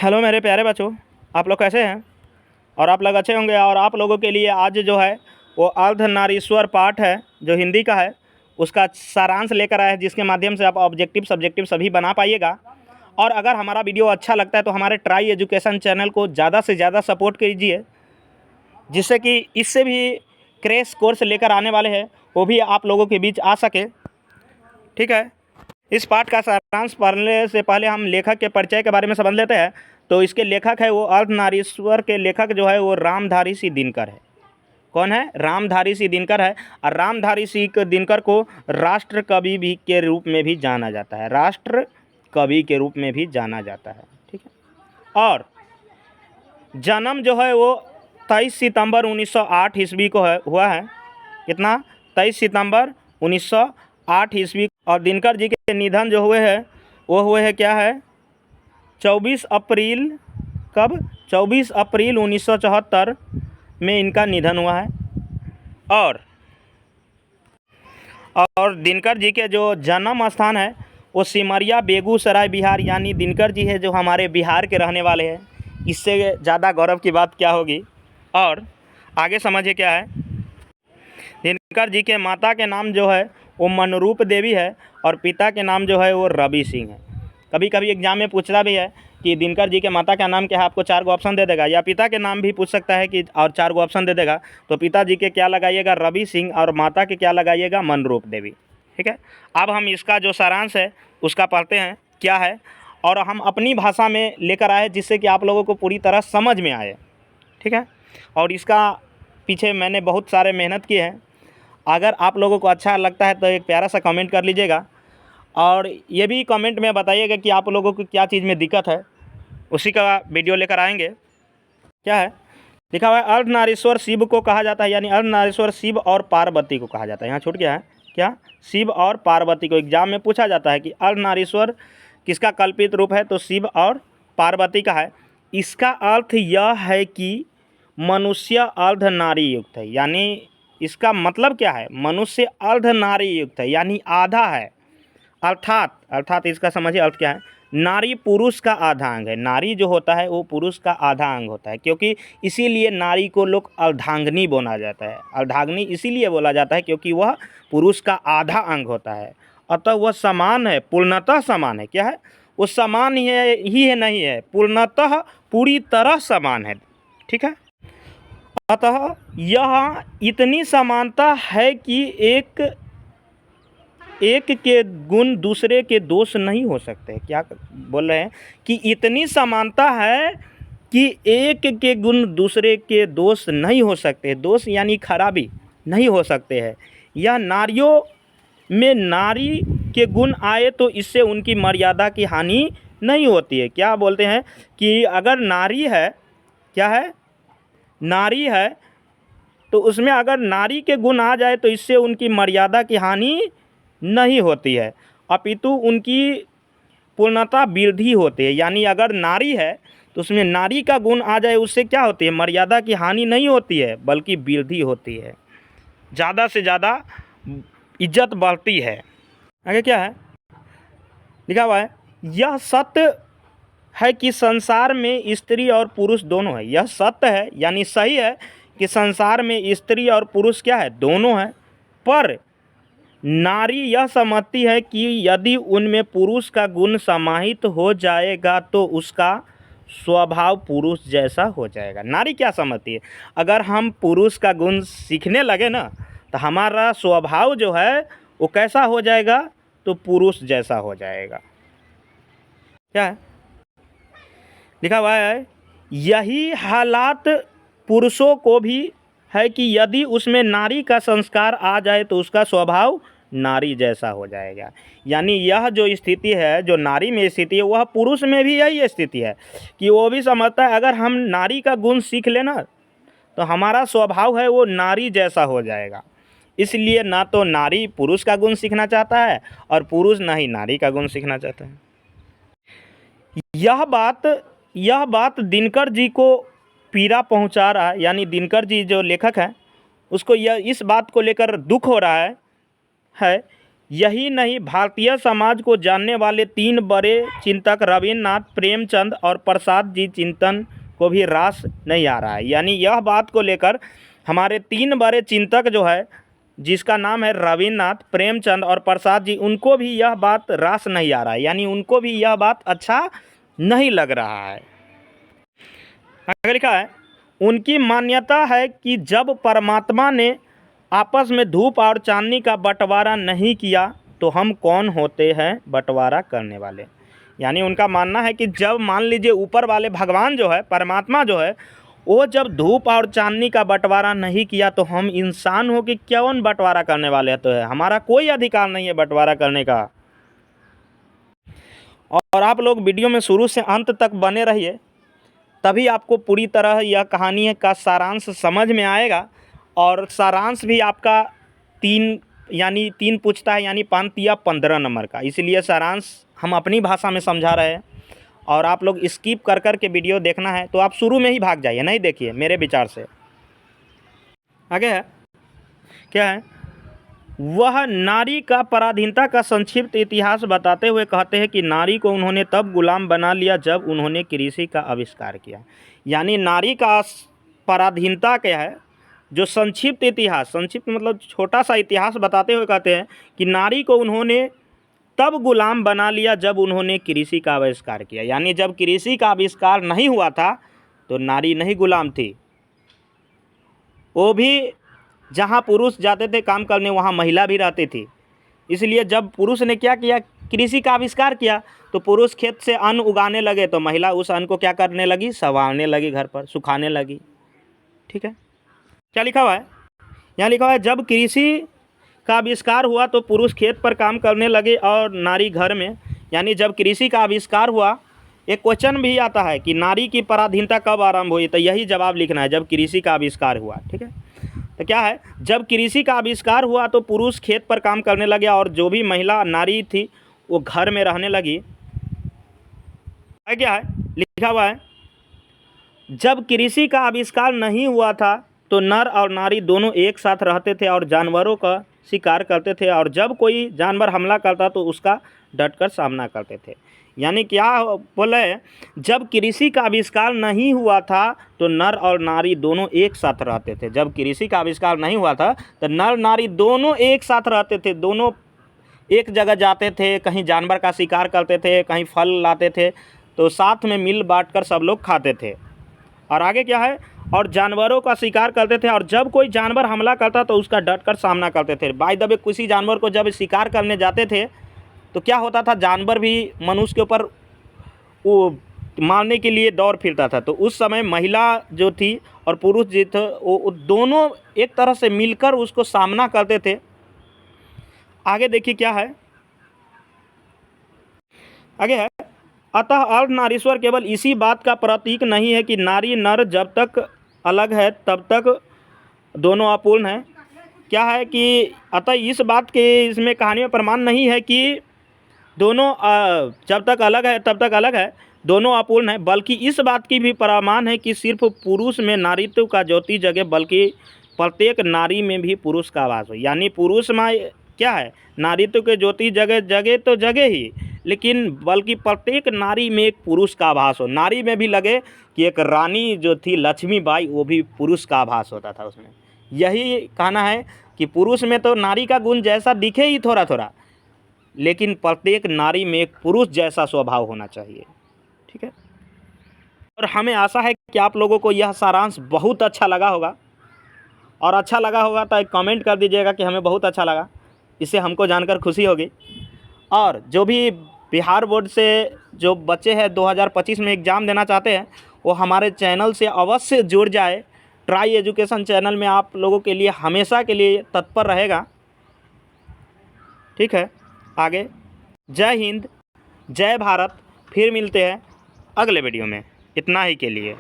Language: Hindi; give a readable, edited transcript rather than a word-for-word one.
हेलो मेरे प्यारे बच्चों, आप लोग कैसे हैं? और आप लोग अच्छे होंगे। और आप लोगों के लिए आज जो है वो अर्धनारीश्वर पाठ है जो हिंदी का है, उसका सारांश लेकर आए हैं, जिसके माध्यम से आप ऑब्जेक्टिव सब्जेक्टिव सभी बना पाइएगा। और अगर हमारा वीडियो अच्छा लगता है तो हमारे ट्राई एजुकेशन चैनल को ज़्यादा से ज़्यादा सपोर्ट कीजिए, जिससे कि इससे भी क्रैश कोर्स लेकर आने वाले हैं वो भी आप लोगों के बीच आ सके। ठीक है, इस पाठ का सारांश पढ़ने से पहले हम लेखक के परिचय के बारे में समझ लेते हैं। तो इसके लेखक है वो अर्धनारीश्वर के लेखक जो है वो रामधारी सिंह दिनकर है। कौन है? रामधारी सिंह दिनकर है। और रामधारी सिंह दिनकर को राष्ट्र कवि भी के रूप में भी जाना जाता है, राष्ट्र कवि के रूप में भी जाना जाता है। ठीक है, और जन्म जो है वो 23 सितंबर 1908 ईस्वी को हुआ है। कितना? 23 सितंबर 1908 ईस्वी। और दिनकर जी के निधन जो हुए हैं वो हुए हैं क्या है, 24 अप्रैल, कब? 24 अप्रैल 1974 में इनका निधन हुआ है। और दिनकर जी के जो जन्म स्थान है वो सिमरिया बेगूसराय बिहार, यानी दिनकर जी है जो हमारे बिहार के रहने वाले हैं। इससे ज़्यादा गौरव की बात क्या होगी। और आगे समझिए क्या है। दिनकर जी के माता के नाम जो है वो मनरूप देवी है और पिता के नाम जो है वो रवि सिंह है। कभी कभी एग्जाम में पूछता भी है कि दिनकर जी के माता का नाम क्या है, आपको 4 ऑप्शन दे देगा, या पिता के नाम भी पूछ सकता है कि और 4 ऑप्शन दे देगा। तो पिताजी के क्या लगाइएगा? रवि सिंह। और माता के क्या लगाइएगा? मनरूप देवी। ठीक है, अब हम इसका जो सारांश है उसका पढ़ते हैं क्या है, और हम अपनी भाषा में लेकर आए जिससे कि आप लोगों को पूरी तरह समझ में आए। ठीक है, और इसका पीछे मैंने बहुत सारे मेहनत किए हैं। अगर आप लोगों को अच्छा लगता है तो एक प्यारा सा कमेंट कर लीजिएगा, और ये भी कमेंट में बताइएगा कि आप लोगों को क्या चीज़ में दिक्कत है, उसी का वीडियो लेकर आएंगे। क्या है लिखा हुआ है? अर्धनारीश्वर शिव को कहा जाता है, यानी अर्धनारीश्वर शिव और पार्वती को कहा जाता है। यहाँ छूट गया है क्या? शिव और पार्वती को एग्जाम में पूछा जाता है कि अर्धनारीश्वर किसका कल्पित रूप है, तो शिव और पार्वती का है। इसका अर्थ यह है कि मनुष्य अर्धनारी युक्त है, यानी इसका मतलब क्या है? मनुष्य अर्धनारी युक्त है, यानी आधा है। अर्थात इसका समझिए अर्थ क्या है। नारी पुरुष का आधा अंग है। नारी जो होता है वो पुरुष का आधा अंग होता है, क्योंकि इसीलिए नारी को लोग अर्धांगिनी बोला जाता है। अर्धांगिनी इसीलिए बोला जाता है क्योंकि वह पुरुष का आधा अंग होता है। अतः वह समान है, पूर्णतः समान है। क्या है? वो समान ही है नहीं है, पूर्णतः पूरी तरह समान है। ठीक है, अतः यह इतनी समानता है कि एक के गुण दूसरे के दोष नहीं हो सकते। क्या बोल रहे हैं? कि इतनी समानता है कि एक के गुण दूसरे के दोष नहीं हो सकते। दोष यानी खराबी नहीं हो सकते हैं। यह नारियों में नारी के गुण आए तो इससे उनकी मर्यादा की हानि नहीं होती है। क्या बोलते हैं कि अगर नारी है, क्या है? नारी है तो उसमें अगर नारी के गुण आ जाए तो इससे उनकी मर्यादा की हानि नहीं होती है, अपितु उनकी पूर्णता वृद्धि होती है। यानी अगर नारी है तो उसमें नारी का गुण आ जाए, उससे क्या होती है? मर्यादा की हानि नहीं होती है बल्कि वृद्धि होती है, ज़्यादा से ज़्यादा इज्जत बढ़ती है। आगे क्या है लिखा हुआ है? यह सत्य है कि संसार में स्त्री और पुरुष दोनों है। यह सत्य है यानी सही है कि संसार में स्त्री और पुरुष क्या है? दोनों है। पर नारी यह समझती है कि यदि उनमें पुरुष का गुण समाहित हो जाएगा तो उसका स्वभाव पुरुष जैसा हो जाएगा। नारी क्या समझती है? अगर हम पुरुष का गुण सीखने लगे ना तो हमारा स्वभाव जो है वो कैसा हो जाएगा? तो पुरुष जैसा हो जाएगा। क्या है लिखा हुआ है? यही हालात पुरुषों को भी है कि यदि उसमें नारी का संस्कार आ जाए तो उसका स्वभाव नारी जैसा हो जाएगा। यानी यह जो स्थिति है, जो नारी में स्थिति है, वह पुरुष में भी यही स्थिति है कि वो भी समझता है अगर हम नारी का गुण सीख लेना तो हमारा स्वभाव है वो नारी जैसा हो जाएगा। इसलिए ना तो नारी पुरुष का गुण सीखना चाहता है और पुरुष ना ही नारी का गुण सीखना चाहता है। यह बात दिनकर जी को पीड़ा पहुंचा रहा है, यानी दिनकर जी जो लेखक हैं उसको यह इस बात को लेकर दुख हो रहा है। यही नहीं, भारतीय समाज को जानने वाले 3 बड़े चिंतक रविन्द्रनाथ, प्रेमचंद और प्रसाद जी चिंतन को भी रास नहीं आ रहा है। यानी यह बात को लेकर हमारे 3 बड़े चिंतक जो है, जिसका नाम है रविन्द्रनाथ, प्रेमचंद और प्रसाद जी, उनको भी यह बात रास नहीं आ रहा है। यानी उनको भी यह बात अच्छा नहीं लग रहा है। आगे लिखा है, उनकी मान्यता है कि जब परमात्मा ने आपस में धूप और चांदनी का बंटवारा नहीं किया तो हम कौन होते हैं बंटवारा करने वाले। यानी उनका मानना है कि जब मान लीजिए ऊपर वाले भगवान जो है, परमात्मा जो है, वो जब धूप और चांदनी का बंटवारा नहीं किया तो हम इंसान हो कि कौन बंटवारा करने वाले तो है, हमारा कोई अधिकार नहीं है बंटवारा करने का। और आप लोग वीडियो में शुरू से अंत तक बने रहिए, तभी आपको पूरी तरह यह कहानी का सारांश समझ में आएगा। और सारांश भी आपका 3 पूछता है, यानी 5 या 15 नंबर का, इसलिए सारांश हम अपनी भाषा में समझा रहे हैं। और आप लोग स्किप कर कर के वीडियो देखना है तो आप शुरू में ही भाग जाइए, नहीं देखिए मेरे विचार से। आगे है, क्या है, वह नारी का पराधीनता का संक्षिप्त इतिहास बताते हुए कहते हैं कि नारी को उन्होंने तब गुलाम बना लिया जब उन्होंने कृषि का आविष्कार किया। यानी नारी का पराधीनता क्या है, जो संक्षिप्त इतिहास, संक्षिप्त मतलब छोटा सा इतिहास बताते हुए कहते हैं कि नारी को उन्होंने तब गुलाम बना लिया जब उन्होंने कृषि का आविष्कार किया। यानी जब कृषि का आविष्कार नहीं हुआ था तो नारी नहीं गुलाम थी, वो भी जहाँ पुरुष जाते थे काम करने वहाँ महिला भी रहती थी। इसलिए जब पुरुष ने क्या किया, कृषि का आविष्कार किया, तो पुरुष खेत से अन्न उगाने लगे तो महिला उस अन्न को क्या करने लगी, संवारने लगी, घर पर सुखाने लगी। ठीक है, क्या लिखा हुआ है, यहाँ लिखा हुआ है, जब कृषि का आविष्कार हुआ तो पुरुष खेत पर काम करने लगे और नारी घर में। यानी जब कृषि का आविष्कार हुआ, एक क्वेश्चन भी आता है कि नारी की पराधीनता कब आरंभ हुई, तो यही जवाब लिखना है, जब कृषि का आविष्कार हुआ। ठीक है, तो क्या है, जब कृषि का आविष्कार हुआ तो पुरुष खेत पर काम करने लगे और जो भी महिला नारी थी वो घर में रहने लगी। क्या है, लिखा हुआ है, जब कृषि का आविष्कार नहीं हुआ था तो नर और नारी दोनों एक साथ रहते थे और जानवरों का शिकार करते थे, और जब कोई जानवर हमला करता तो उसका डटकर सामना करते थे। यानी क्या बोले, जब कृषि का आविष्कार नहीं हुआ था तो नर और नारी दोनों एक साथ रहते थे। जब कृषि का आविष्कार नहीं हुआ था तो नर नारी दोनों एक साथ रहते थे, दोनों एक जगह जाते थे, कहीं जानवर का शिकार करते थे, कहीं फल लाते थे, तो साथ में मिल बांट कर सब लोग खाते थे। और आगे क्या है, और जानवरों का शिकार करते थे, और जब कोई जानवर हमला करता तो उसका डटकर सामना करते थे। बाय द वे, किसी जानवर को जब शिकार करने जाते थे तो क्या होता था, जानवर भी मनुष्य के ऊपर वो मारने के लिए दौड़ फिरता था। तो उस समय महिला जो थी और पुरुष जो थे वो दोनों एक तरह से मिलकर उसको सामना करते थे। आगे देखिए क्या है, आगे है, अतः अर्धनारीश्वर केवल इसी बात का प्रतीक नहीं है कि नारी नर जब तक अलग है तब तक दोनों अपूर्ण हैं। क्या है कि अतः इस बात के इसमें कहानी में प्रमाण नहीं है कि दोनों जब तक अलग है तब तक अलग है, दोनों अपूर्ण है, बल्कि इस बात की भी प्रमाण है कि सिर्फ पुरुष में नारीत्व का ज्योति जगे, बल्कि प्रत्येक नारी में भी पुरुष का आवास हो। यानी पुरुष में क्या है, नारीत्व के ज्योति जगे जगे तो जगे ही, लेकिन बल्कि प्रत्येक नारी में एक पुरुष का आभास हो। नारी में भी लगे कि एक रानी जो थी लक्ष्मीबाई, वो भी पुरुष का आभास होता था उसमें। यही कहना है कि पुरुष में तो नारी का गुण जैसा दिखे ही थोड़ा थोड़ा, लेकिन प्रत्येक नारी में एक पुरुष जैसा स्वभाव होना चाहिए। ठीक है, और हमें आशा है कि आप लोगों को यह सारांश बहुत अच्छा लगा होगा, और अच्छा लगा होगा तो एक कमेंट कर दीजिएगा कि हमें बहुत अच्छा लगा, इससे हमको जानकर खुशी होगी। और जो भी बिहार बोर्ड से जो बच्चे हैं 2025 में एग्ज़ाम देना चाहते हैं, वो हमारे चैनल से अवश्य जुड़ जाए। ट्राई एजुकेशन चैनल में आप लोगों के लिए हमेशा के लिए तत्पर रहेगा। ठीक है, आगे जय हिंद, जय भारत, फिर मिलते हैं अगले वीडियो में। इतना ही के लिए।